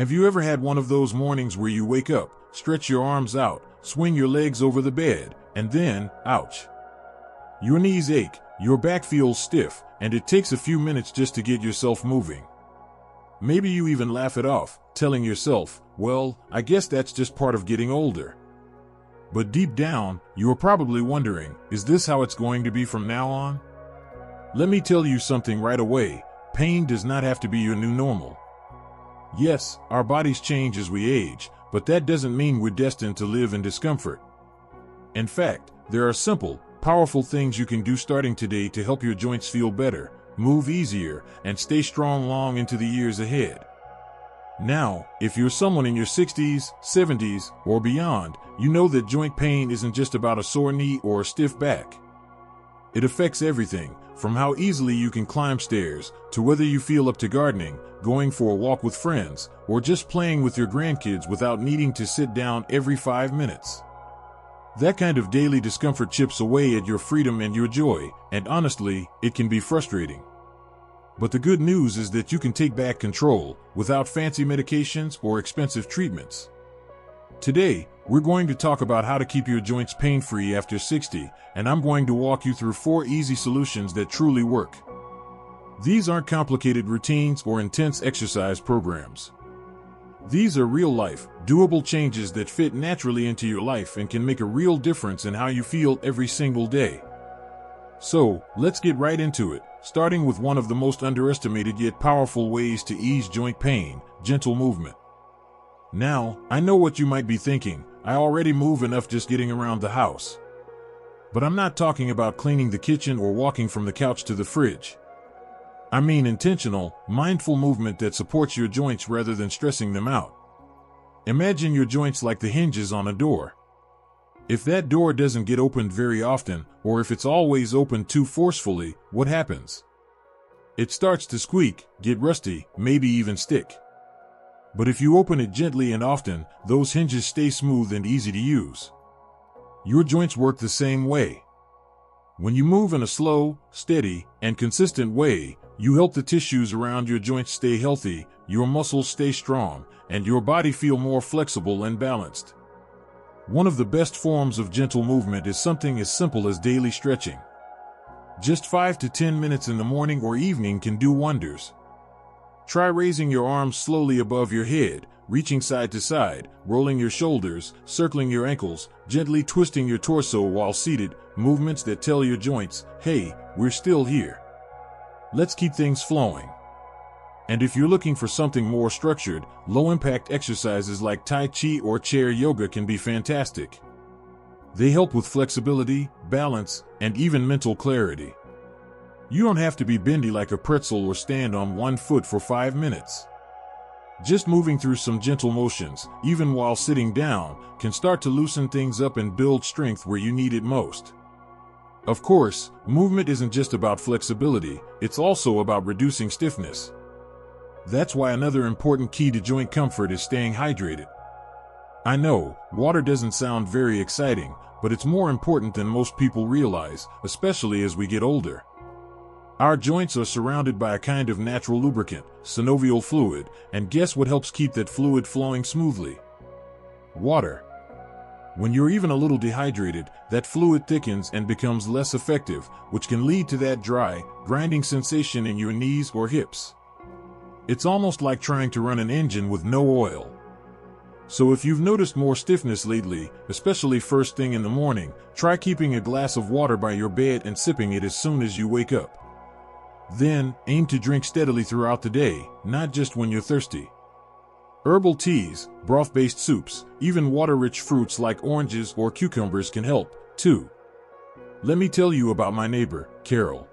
Have you ever had one of those mornings where you wake up, stretch your arms out, swing your legs over the bed, and then, ouch, your knees ache, your back feels stiff, and it takes a few minutes just to get yourself moving? Maybe you even laugh it off, telling yourself, well, I guess that's just part of getting older. But deep down, you are probably wondering, is this how it's going to be from now on? Let me tell you something right away. Pain does not have to be your new normal. Yes, our bodies change as we age, but that doesn't mean we're destined to live in discomfort. In fact, there are simple, powerful things you can do starting today to help your joints feel better, move easier, and stay strong long into the years ahead. Now, if you're someone in your 60s, 70s, or beyond, you know that joint pain isn't just about a sore knee or a stiff back. It affects everything, from how easily you can climb stairs, to whether you feel up to gardening, going for a walk with friends, or just playing with your grandkids without needing to sit down every 5 minutes. That kind of daily discomfort chips away at your freedom and your joy, and honestly, it can be frustrating. But the good news is that you can take back control, without fancy medications or expensive treatments. Today, we're going to talk about how to keep your joints pain-free after 60, and I'm going to walk you through 4 easy solutions that truly work. These aren't complicated routines or intense exercise programs. These are real-life, doable changes that fit naturally into your life and can make a real difference in how you feel every single day. So, let's get right into it, starting with one of the most underestimated yet powerful ways to ease joint pain: gentle movement. Now, I know what you might be thinking. I already move enough just getting around the house. But I'm not talking about cleaning the kitchen or walking from the couch to the fridge. I mean intentional, mindful movement that supports your joints rather than stressing them out. Imagine your joints like the hinges on a door. If that door doesn't get opened very often, or if it's always opened too forcefully, what happens? It starts to squeak, get rusty, maybe even stick. But if you open it gently and often, those hinges stay smooth and easy to use. Your joints work the same way. When you move in a slow, steady, and consistent way, you help the tissues around your joints stay healthy, your muscles stay strong, and your body feel more flexible and balanced. One of the best forms of gentle movement is something as simple as daily stretching. Just 5 to 10 minutes in the morning or evening can do wonders. Try raising your arms slowly above your head, reaching side to side, rolling your shoulders, circling your ankles, gently twisting your torso while seated, movements that tell your joints, hey, we're still here. Let's keep things flowing. And if you're looking for something more structured, low-impact exercises like Tai Chi or chair yoga can be fantastic. They help with flexibility, balance, and even mental clarity. You don't have to be bendy like a pretzel or stand on one foot for 5 minutes. Just moving through some gentle motions, even while sitting down, can start to loosen things up and build strength where you need it most. Of course, movement isn't just about flexibility, it's also about reducing stiffness. That's why another important key to joint comfort is staying hydrated. I know, water doesn't sound very exciting, but it's more important than most people realize, especially as we get older. Our joints are surrounded by a kind of natural lubricant, synovial fluid, and guess what helps keep that fluid flowing smoothly? Water. When you're even a little dehydrated, that fluid thickens and becomes less effective, which can lead to that dry, grinding sensation in your knees or hips. It's almost like trying to run an engine with no oil. So if you've noticed more stiffness lately, especially first thing in the morning, try keeping a glass of water by your bed and sipping it as soon as you wake up. Then, aim to drink steadily throughout the day, not just when you're thirsty. Herbal teas, broth-based soups, even water-rich fruits like oranges or cucumbers can help, too. Let me tell you about my neighbor, Carol.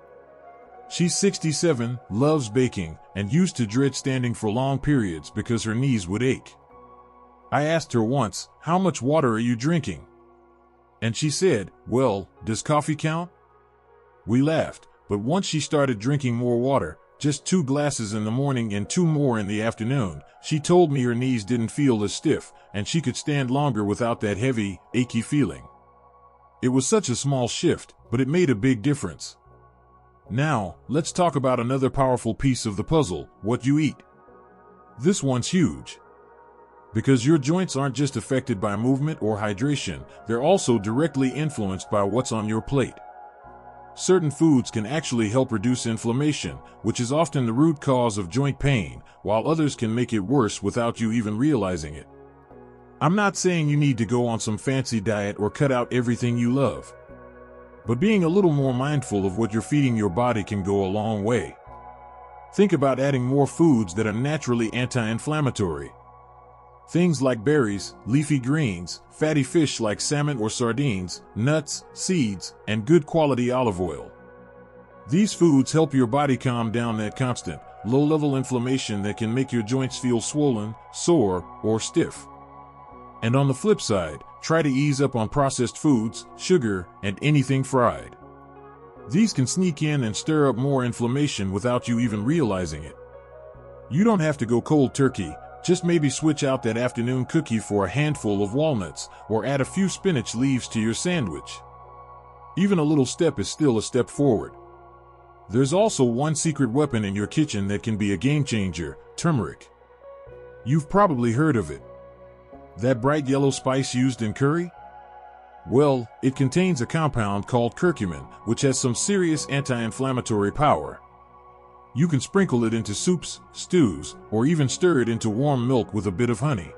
She's 67, loves baking, and used to dread standing for long periods because her knees would ache. I asked her once, "How much water are you drinking?" And she said, "Well, does coffee count?" We laughed, but once she started drinking more water, just 2 glasses in the morning and 2 more in the afternoon, she told me her knees didn't feel as stiff, and she could stand longer without that heavy, achy feeling. It was such a small shift, but it made a big difference. Now, let's talk about another powerful piece of the puzzle: what you eat. This one's huge. Because your joints aren't just affected by movement or hydration, they're also directly influenced by what's on your plate. Certain foods can actually help reduce inflammation, which is often the root cause of joint pain, while others can make it worse without you even realizing it. I'm not saying you need to go on some fancy diet or cut out everything you love. But being a little more mindful of what you're feeding your body can go a long way. Think about adding more foods that are naturally anti-inflammatory. Things like berries, leafy greens, fatty fish like salmon or sardines, nuts, seeds, and good quality olive oil. These foods help your body calm down that constant, low-level inflammation that can make your joints feel swollen, sore, or stiff. And on the flip side, try to ease up on processed foods, sugar, and anything fried. These can sneak in and stir up more inflammation without you even realizing it. You don't have to go cold turkey. Just maybe switch out that afternoon cookie for a handful of walnuts, or add a few spinach leaves to your sandwich. Even a little step is still a step forward. There's also one secret weapon in your kitchen that can be a game changer: turmeric. You've probably heard of it. That bright yellow spice used in curry? Well, it contains a compound called curcumin, which has some serious anti-inflammatory power. You can sprinkle it into soups, stews, or even stir it into warm milk with a bit of honey.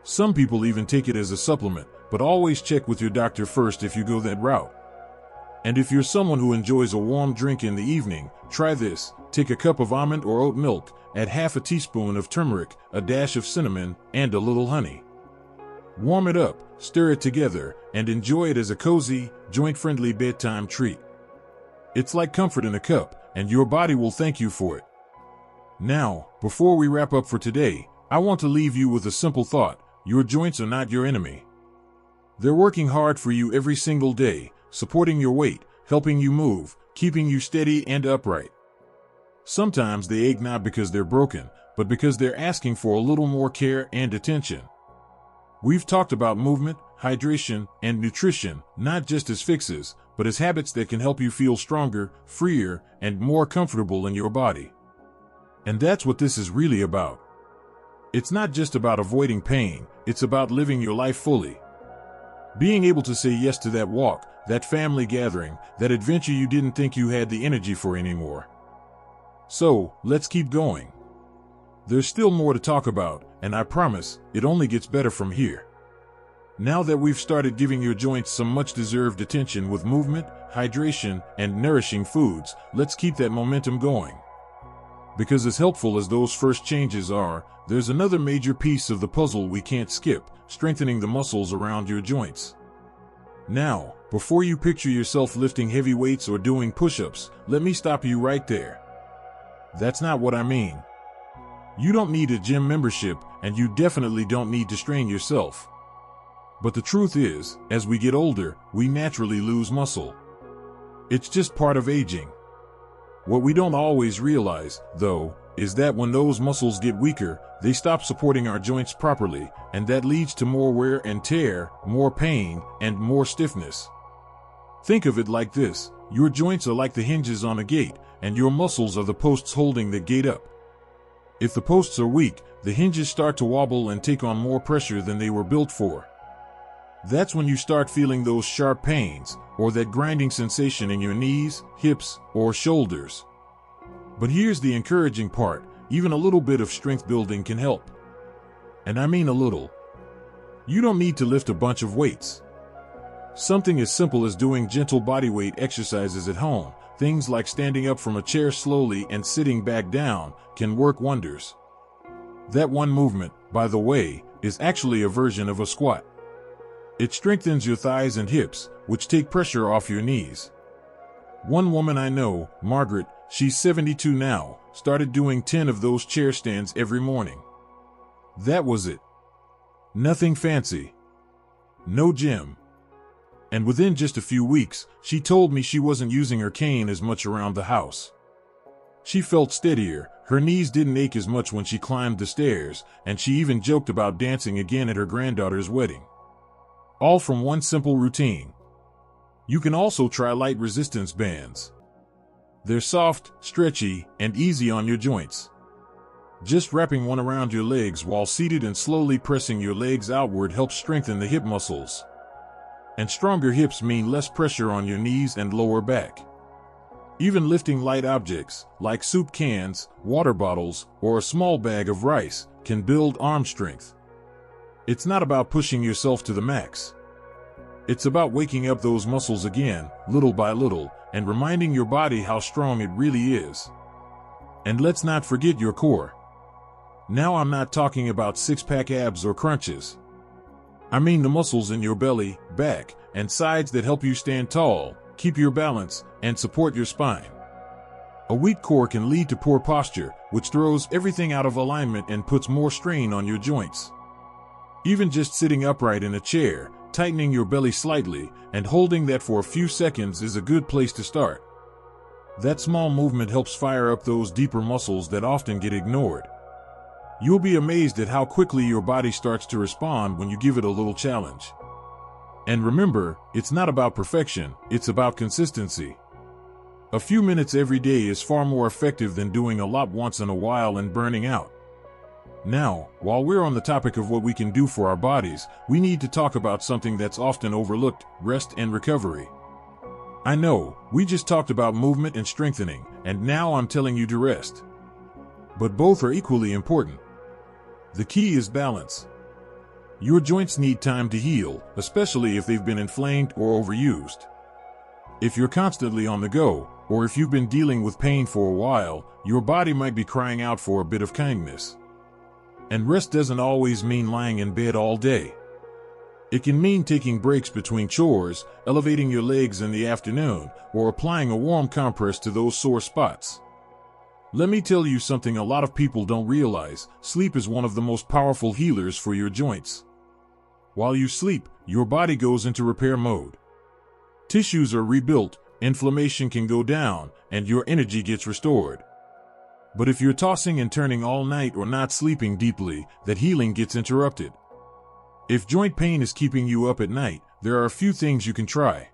Some people even take it as a supplement, but always check with your doctor first if you go that route. And if you're someone who enjoys a warm drink in the evening, try this. Take a cup of almond or oat milk, add half a teaspoon of turmeric, a dash of cinnamon, and a little honey. Warm it up, stir it together, and enjoy it as a cozy, joint-friendly bedtime treat. It's like comfort in a cup, and your body will thank you for it. Now, before we wrap up for today, I want to leave you with a simple thought: your joints are not your enemy. They're working hard for you every single day, supporting your weight, helping you move, keeping you steady and upright. Sometimes they ache not because they're broken, but because they're asking for a little more care and attention. We've talked about movement, hydration, and nutrition, not just as fixes, but as habits that can help you feel stronger, freer, and more comfortable in your body. And that's what this is really about. It's not just about avoiding pain, it's about living your life fully. Being able to say yes to that walk, that family gathering, that adventure you didn't think you had the energy for anymore. So, let's keep going. There's still more to talk about, and I promise, it only gets better from here. Now that we've started giving your joints some much-deserved attention with movement, hydration, and nourishing foods, let's keep that momentum going. Because as helpful as those first changes are, there's another major piece of the puzzle we can't skip: strengthening the muscles around your joints. Now, before you picture yourself lifting heavy weights or doing push-ups, let me stop you right there. That's not what I mean. You don't need a gym membership, and you definitely don't need to strain yourself. But the truth is, as we get older, we naturally lose muscle. It's just part of aging. What we don't always realize, though, is that when those muscles get weaker, they stop supporting our joints properly, and that leads to more wear and tear, more pain, and more stiffness. Think of it like this: your joints are like the hinges on a gate, and your muscles are the posts holding the gate up. If the posts are weak, the hinges start to wobble and take on more pressure than they were built for. That's when you start feeling those sharp pains, or that grinding sensation in your knees, hips, or shoulders. But here's the encouraging part: even a little bit of strength building can help. And I mean a little. You don't need to lift a bunch of weights. Something as simple as doing gentle bodyweight exercises at home, things like standing up from a chair slowly and sitting back down, can work wonders. That one movement, by the way, is actually a version of a squat. It strengthens your thighs and hips, which take pressure off your knees. One woman I know, Margaret, she's 72 now, started doing 10 of those chair stands every morning. That was it. Nothing fancy. No gym. And within just a few weeks, she told me she wasn't using her cane as much around the house. She felt steadier, her knees didn't ache as much when she climbed the stairs, and she even joked about dancing again at her granddaughter's wedding. All from one simple routine. You can also try light resistance bands. They're soft, stretchy, and easy on your joints. Just wrapping one around your legs while seated and slowly pressing your legs outward helps strengthen the hip muscles. And stronger hips mean less pressure on your knees and lower back. Even lifting light objects, like soup cans, water bottles, or a small bag of rice, can build arm strength. It's not about pushing yourself to the max. It's about waking up those muscles again, little by little, and reminding your body how strong it really is. And let's not forget your core. Now I'm not talking about six-pack abs or crunches. I mean the muscles in your belly, back, and sides that help you stand tall, keep your balance, and support your spine. A weak core can lead to poor posture, which throws everything out of alignment and puts more strain on your joints. Even just sitting upright in a chair, tightening your belly slightly, and holding that for a few seconds is a good place to start. That small movement helps fire up those deeper muscles that often get ignored. You'll be amazed at how quickly your body starts to respond when you give it a little challenge. And remember, it's not about perfection, it's about consistency. A few minutes every day is far more effective than doing a lot once in a while and burning out. Now, while we're on the topic of what we can do for our bodies, we need to talk about something that's often overlooked: rest and recovery. I know, we just talked about movement and strengthening, and now I'm telling you to rest. But both are equally important. The key is balance. Your joints need time to heal, especially if they've been inflamed or overused. If you're constantly on the go, or if you've been dealing with pain for a while, your body might be crying out for a bit of kindness. And rest doesn't always mean lying in bed all day. It can mean taking breaks between chores, elevating your legs in the afternoon, or applying a warm compress to those sore spots. Let me tell you something a lot of people don't realize: sleep is one of the most powerful healers for your joints. While you sleep, your body goes into repair mode. Tissues are rebuilt, inflammation can go down, and your energy gets restored. But if you're tossing and turning all night or not sleeping deeply, that healing gets interrupted. If joint pain is keeping you up at night, there are a few things you can try.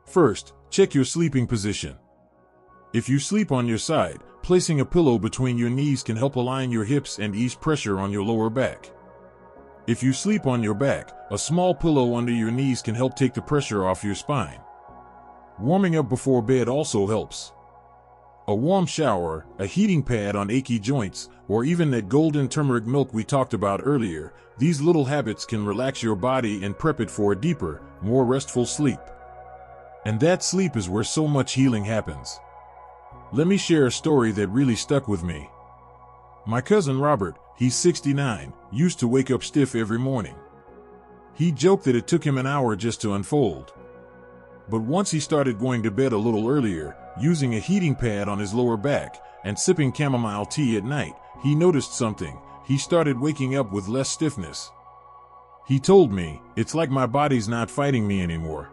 First, check your sleeping position. If you sleep on your side, placing a pillow between your knees can help align your hips and ease pressure on your lower back. If you sleep on your back, a small pillow under your knees can help take the pressure off your spine. Warming up before bed also helps. A warm shower, a heating pad on achy joints, or even that golden turmeric milk we talked about earlier, these little habits can relax your body and prep it for a deeper, more restful sleep. And that sleep is where so much healing happens. Let me share a story that really stuck with me. My cousin Robert, he's 69, used to wake up stiff every morning. He joked that it took him an hour just to unfold. But once he started going to bed a little earlier, using a heating pad on his lower back, and sipping chamomile tea at night, he noticed something. He started waking up with less stiffness. He told me, "It's like my body's not fighting me anymore."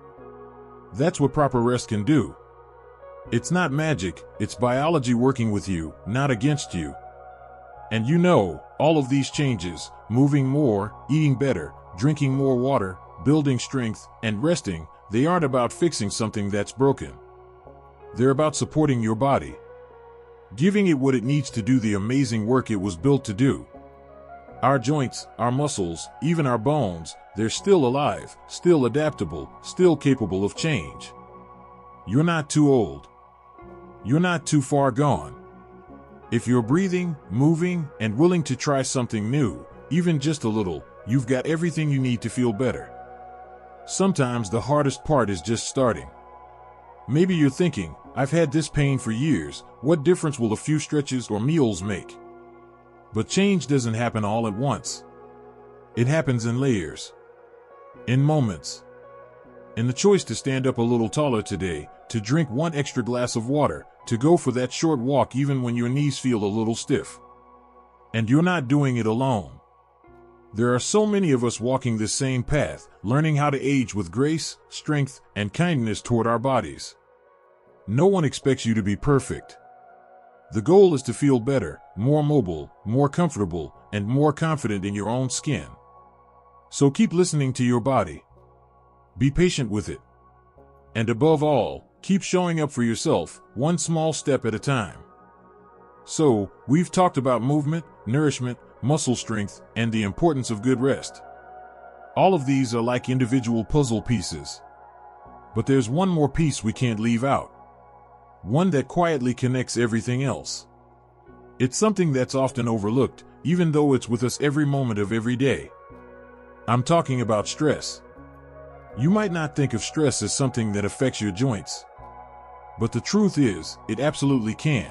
That's what proper rest can do. It's not magic, it's biology working with you, not against you. And you know, all of these changes, moving more, eating better, drinking more water, building strength, and resting, they aren't about fixing something that's broken. They're about supporting your body, giving it what it needs to do the amazing work it was built to do. Our joints, our muscles, even our bones, they're still alive, still adaptable, still capable of change. You're not too old. You're not too far gone. If you're breathing, moving, and willing to try something new, even just a little, you've got everything you need to feel better. Sometimes the hardest part is just starting. Maybe you're thinking, "I've had this pain for years, what difference will a few stretches or meals make?" But change doesn't happen all at once. It happens in layers, in moments. In the choice to stand up a little taller today, to drink one extra glass of water, to go for that short walk even when your knees feel a little stiff. And you're not doing it alone. There are so many of us walking this same path, learning how to age with grace, strength, and kindness toward our bodies. No one expects you to be perfect. The goal is to feel better, more mobile, more comfortable, and more confident in your own skin. So keep listening to your body. Be patient with it. And above all, keep showing up for yourself, one small step at a time. So, we've talked about movement, nourishment, muscle strength, and the importance of good rest. All of these are like individual puzzle pieces. But there's one more piece we can't leave out. One that quietly connects everything else. It's something that's often overlooked, even though it's with us every moment of every day. I'm talking about stress. You might not think of stress as something that affects your joints. But the truth is, it absolutely can.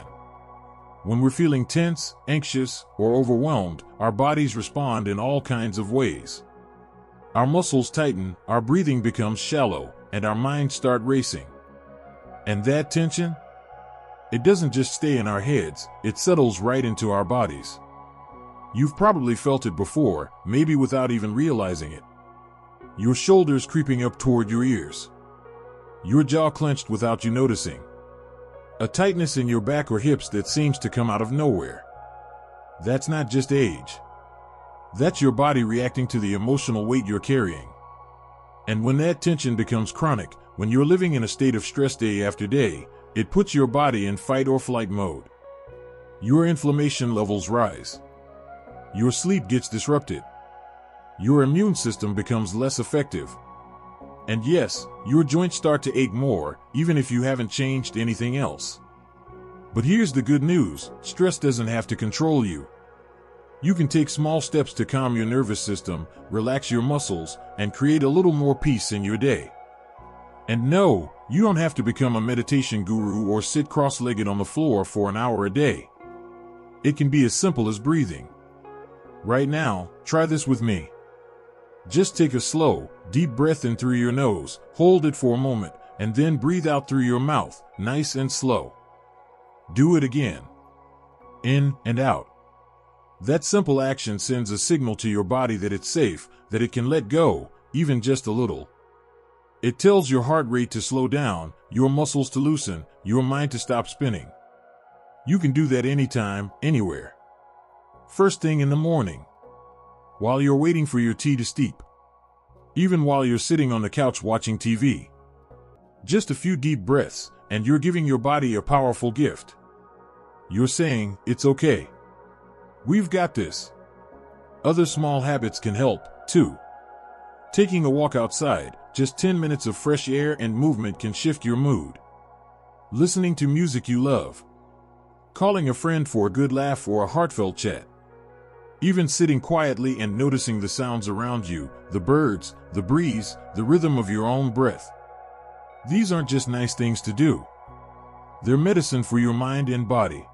When we're feeling tense, anxious, or overwhelmed, our bodies respond in all kinds of ways. Our muscles tighten, our breathing becomes shallow, and our minds start racing. And that tension? It doesn't just stay in our heads, it settles right into our bodies. You've probably felt it before, maybe without even realizing it. Your shoulders creeping up toward your ears. Your jaw clenched without you noticing. A tightness in your back or hips that seems to come out of nowhere. That's not just age. That's your body reacting to the emotional weight you're carrying. And when that tension becomes chronic, when you're living in a state of stress day after day, it puts your body in fight or flight mode. Your inflammation levels rise. Your sleep gets disrupted. Your immune system becomes less effective. And yes, your joints start to ache more, even if you haven't changed anything else. But here's the good news, stress doesn't have to control you. You can take small steps to calm your nervous system, relax your muscles, and create a little more peace in your day. And no, you don't have to become a meditation guru or sit cross-legged on the floor for an hour a day. It can be as simple as breathing. Right now, try this with me. Just take a slow, deep breath in through your nose, hold it for a moment, and then breathe out through your mouth, nice and slow. Do it again. In and out. That simple action sends a signal to your body that it's safe, that it can let go, even just a little. It tells your heart rate to slow down, your muscles to loosen, your mind to stop spinning. You can do that anytime, anywhere. First thing in the morning. While you're waiting for your tea to steep. Even while you're sitting on the couch watching TV. Just a few deep breaths, and you're giving your body a powerful gift. You're saying, it's okay. We've got this. Other small habits can help, too. Taking a walk outside, just 10 minutes of fresh air and movement can shift your mood. Listening to music you love. Calling a friend for a good laugh or a heartfelt chat. Even sitting quietly and noticing the sounds around you, the birds, the breeze, the rhythm of your own breath. These aren't just nice things to do. They're medicine for your mind and body.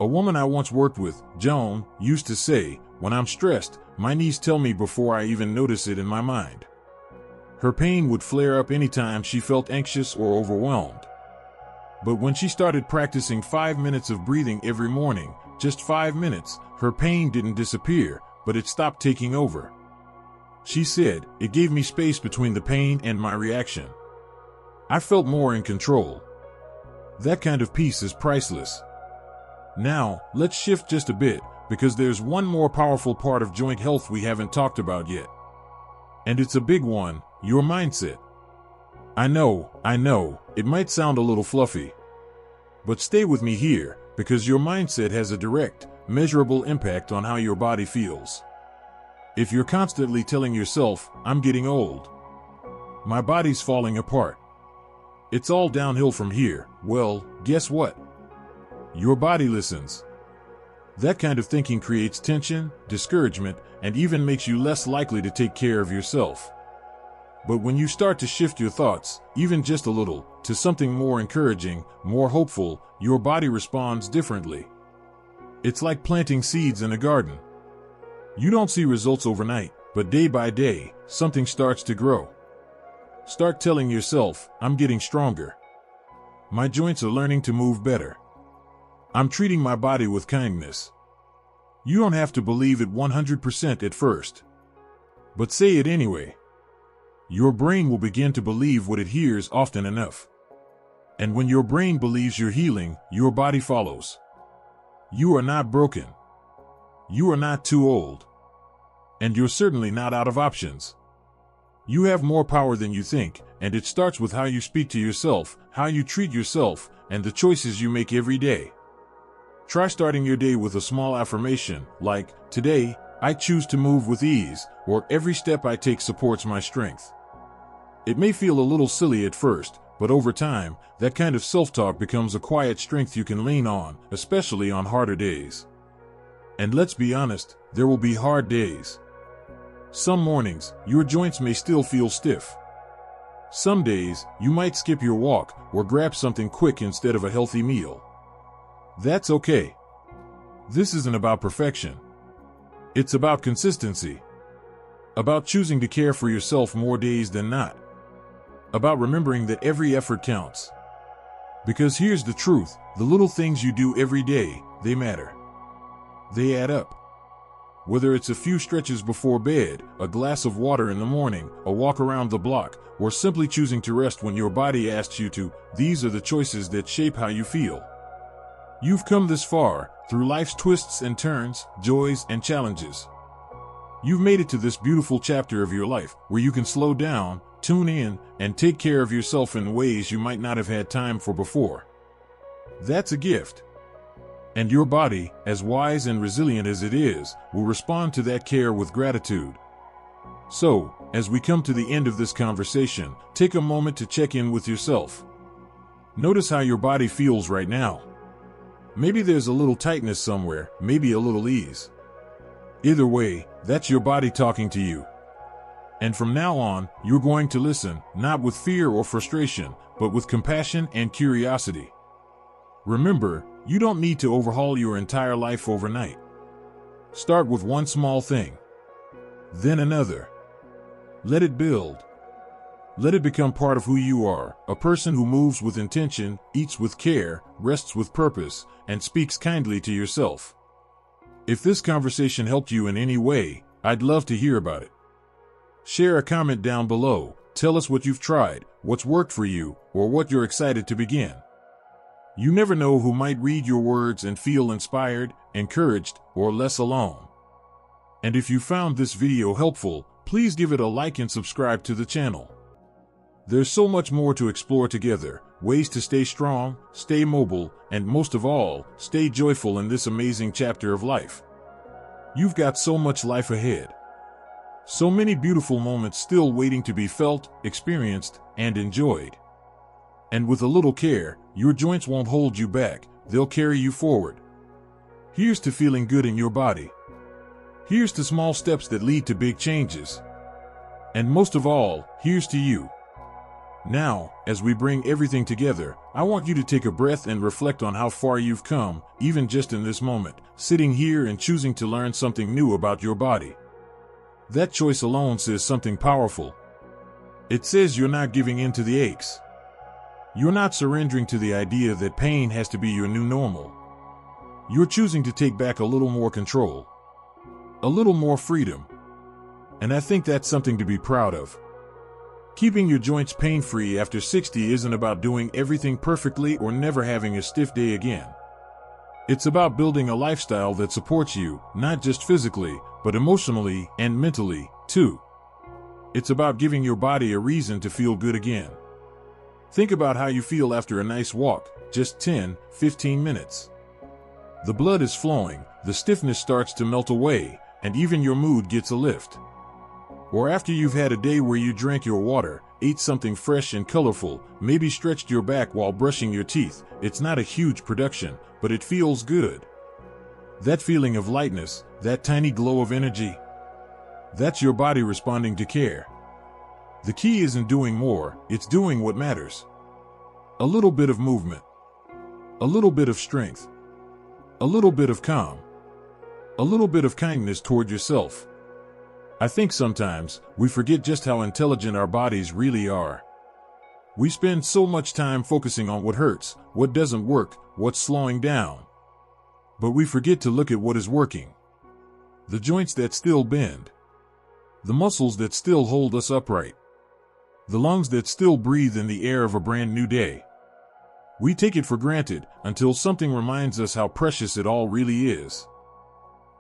A woman I once worked with, Joan, used to say, when I'm stressed, my knees tell me before I even notice it in my mind. Her pain would flare up anytime she felt anxious or overwhelmed. But when she started practicing 5 minutes of breathing every morning, just 5 minutes, her pain didn't disappear, but it stopped taking over. She said, it gave me space between the pain and my reaction. I felt more in control. That kind of peace is priceless. Now, let's shift just a bit, because there's one more powerful part of joint health we haven't talked about yet. And it's a big one, your mindset. I know, it might sound a little fluffy. But stay with me here, because your mindset has a direct, measurable impact on how your body feels. If you're constantly telling yourself, I'm getting old, my body's falling apart, it's all downhill from here, well, guess what? Your body listens. That kind of thinking creates tension, discouragement, and even makes you less likely to take care of yourself. But when you start to shift your thoughts, even just a little, to something more encouraging, more hopeful, your body responds differently. It's like planting seeds in a garden. You don't see results overnight, but day by day, something starts to grow. Start telling yourself, I'm getting stronger. My joints are learning to move better. I'm treating my body with kindness. You don't have to believe it 100% at first. But say it anyway. Your brain will begin to believe what it hears often enough. And when your brain believes you're healing, your body follows. You are not broken. You are not too old. And you're certainly not out of options. You have more power than you think, and it starts with how you speak to yourself, how you treat yourself, and the choices you make every day. Try starting your day with a small affirmation, like, "Today, I choose to move with ease," or "Every step I take supports my strength." It may feel a little silly at first, but over time, that kind of self-talk becomes a quiet strength you can lean on, especially on harder days. And let's be honest, there will be hard days. Some mornings, your joints may still feel stiff. Some days, you might skip your walk or grab something quick instead of a healthy meal. That's okay. This isn't about perfection. It's about consistency. About choosing to care for yourself more days than not. About remembering that every effort counts. Because here's the truth, the little things you do every day, they matter. They add up. Whether it's a few stretches before bed, a glass of water in the morning, a walk around the block, or simply choosing to rest when your body asks you to, these are the choices that shape how you feel. You've come this far, through life's twists and turns, joys and challenges. You've made it to this beautiful chapter of your life, where you can slow down, tune in, and take care of yourself in ways you might not have had time for before. That's a gift. And your body, as wise and resilient as it is, will respond to that care with gratitude. So, as we come to the end of this conversation, take a moment to check in with yourself. Notice how your body feels right now. Maybe there's a little tightness somewhere, maybe a little ease. Either way, that's your body talking to you. And from now on, you're going to listen, not with fear or frustration, but with compassion and curiosity. Remember, you don't need to overhaul your entire life overnight. Start with one small thing. Then another. Let it build. Let it become part of who you are, a person who moves with intention, eats with care, rests with purpose, and speaks kindly to yourself. If this conversation helped you in any way, I'd love to hear about it. Share a comment down below, tell us what you've tried, what's worked for you, or what you're excited to begin. You never know who might read your words and feel inspired, encouraged, or less alone. And if you found this video helpful, please give it a like and subscribe to the channel. There's so much more to explore together, ways to stay strong, stay mobile, and most of all, stay joyful in this amazing chapter of life. You've got so much life ahead. So many beautiful moments still waiting to be felt, experienced, and enjoyed. And with a little care, your joints won't hold you back, they'll carry you forward. Here's to feeling good in your body. Here's to small steps that lead to big changes. And most of all, here's to you. Now, as we bring everything together, I want you to take a breath and reflect on how far you've come, even just in this moment, sitting here and choosing to learn something new about your body. That choice alone says something powerful. It says you're not giving in to the aches. You're not surrendering to the idea that pain has to be your new normal. You're choosing to take back a little more control, a little more freedom. And I think that's something to be proud of. Keeping your joints pain-free after 60 isn't about doing everything perfectly or never having a stiff day again. It's about building a lifestyle that supports you, not just physically, but emotionally and mentally, too. It's about giving your body a reason to feel good again. Think about how you feel after a nice walk, just 10-15 minutes. The blood is flowing, the stiffness starts to melt away, and even your mood gets a lift. Or after you've had a day where you drank your water, ate something fresh and colorful, maybe stretched your back while brushing your teeth. It's not a huge production, but it feels good. That feeling of lightness, that tiny glow of energy, that's your body responding to care. The key isn't doing more, it's doing what matters. A little bit of movement, a little bit of strength, a little bit of calm, a little bit of kindness toward yourself. I think sometimes we forget just how intelligent our bodies really are. We spend so much time focusing on what hurts, what doesn't work, what's slowing down. But we forget to look at what is working. The joints that still bend. The muscles that still hold us upright. The lungs that still breathe in the air of a brand new day. We take it for granted until something reminds us how precious it all really is.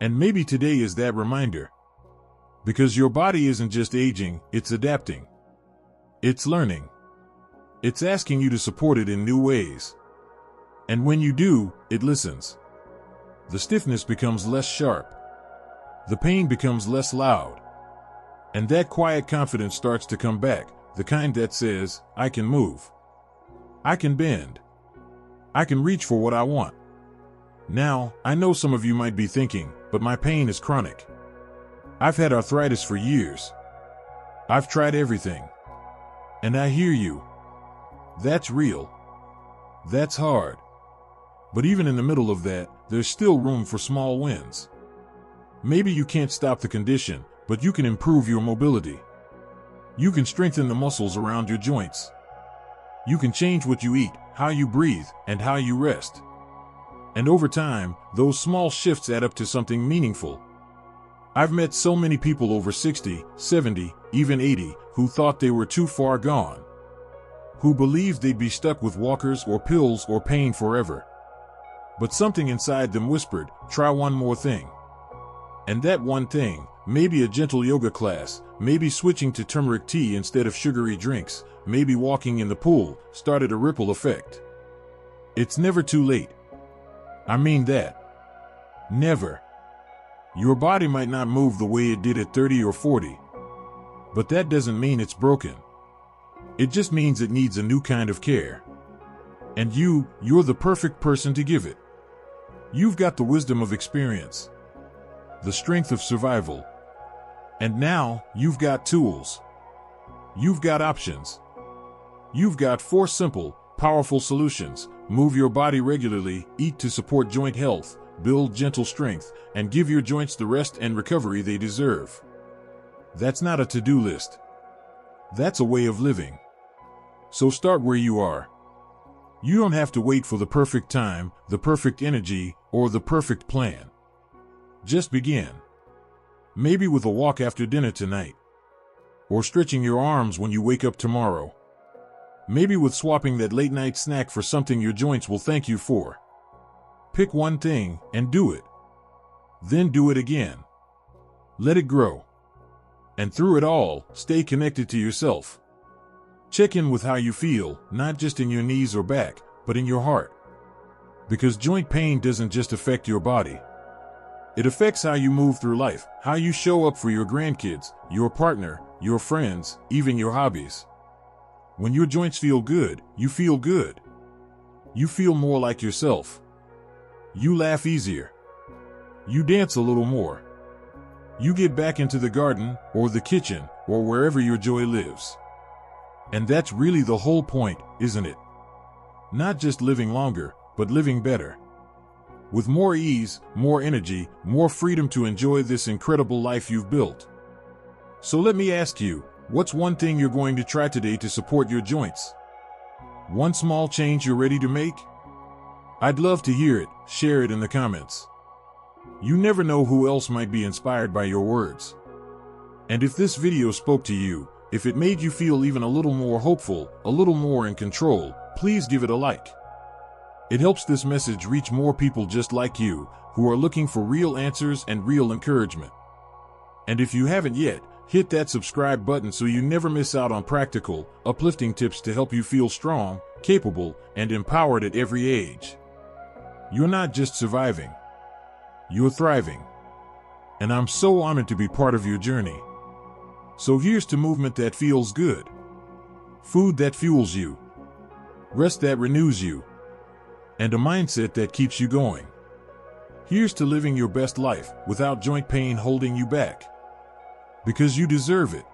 And maybe today is that reminder. Because your body isn't just aging, it's adapting. It's learning. It's asking you to support it in new ways. And when you do, it listens. the stiffness becomes less sharp. The pain becomes less loud. And that quiet confidence starts to come back, the kind that says, I can move. I can bend. I can reach for what I want. Now, I know some of you might be thinking, but my pain is chronic. I've had arthritis for years. I've tried everything. And I hear you. That's real. That's hard. But even in the middle of that, there's still room for small wins. Maybe you can't stop the condition, but you can improve your mobility. You can strengthen the muscles around your joints. You can change what you eat, how you breathe, and how you rest. And over time, those small shifts add up to something meaningful. I've met so many people over 60, 70, even 80, who thought they were too far gone. Who believed they'd be stuck with walkers or pills or pain forever. But something inside them whispered, try one more thing. And that one thing, maybe a gentle yoga class, maybe switching to turmeric tea instead of sugary drinks, maybe walking in the pool, started a ripple effect. It's never too late. I mean that. Never. Your body might not move the way it did at 30 or 40. But that doesn't mean it's broken. It just means it needs a new kind of care. And you're the perfect person to give it. You've got the wisdom of experience. The strength of survival. And now, you've got tools. You've got options. You've got 4 simple, powerful solutions. Move your body regularly, eat to support joint health, build gentle strength, and give your joints the rest and recovery they deserve. That's not a to-do list. That's a way of living. So start where you are. You don't have to wait for the perfect time, the perfect energy, or the perfect plan. Just begin. Maybe with a walk after dinner tonight. Or stretching your arms when you wake up tomorrow. Maybe with swapping that late-night snack for something your joints will thank you for. Pick one thing and do it. Then do it again. Let it grow. And through it all, stay connected to yourself. Check in with how you feel, not just in your knees or back, but in your heart. Because joint pain doesn't just affect your body. It affects how you move through life, how you show up for your grandkids, your partner, your friends, even your hobbies. When your joints feel good, you feel good. You feel more like yourself. You laugh easier. You dance a little more. You get back into the garden, or the kitchen, or wherever your joy lives. And that's really the whole point, isn't it? Not just living longer, but living better. With more ease, more energy, more freedom to enjoy this incredible life you've built. So let me ask you, what's one thing you're going to try today to support your joints? One small change you're ready to make? I'd love to hear it. Share it in the comments. You never know who else might be inspired by your words. And if this video spoke to you, if it made you feel even a little more hopeful, a little more in control, please give it a like. It helps this message reach more people just like you, who are looking for real answers and real encouragement. And if you haven't yet, hit that subscribe button so you never miss out on practical, uplifting tips to help you feel strong, capable, and empowered at every age. You're not just surviving. You're thriving. And I'm so honored to be part of your journey. So here's to movement that feels good. Food that fuels you. Rest that renews you. And a mindset that keeps you going. Here's to living your best life without joint pain holding you back. Because you deserve it.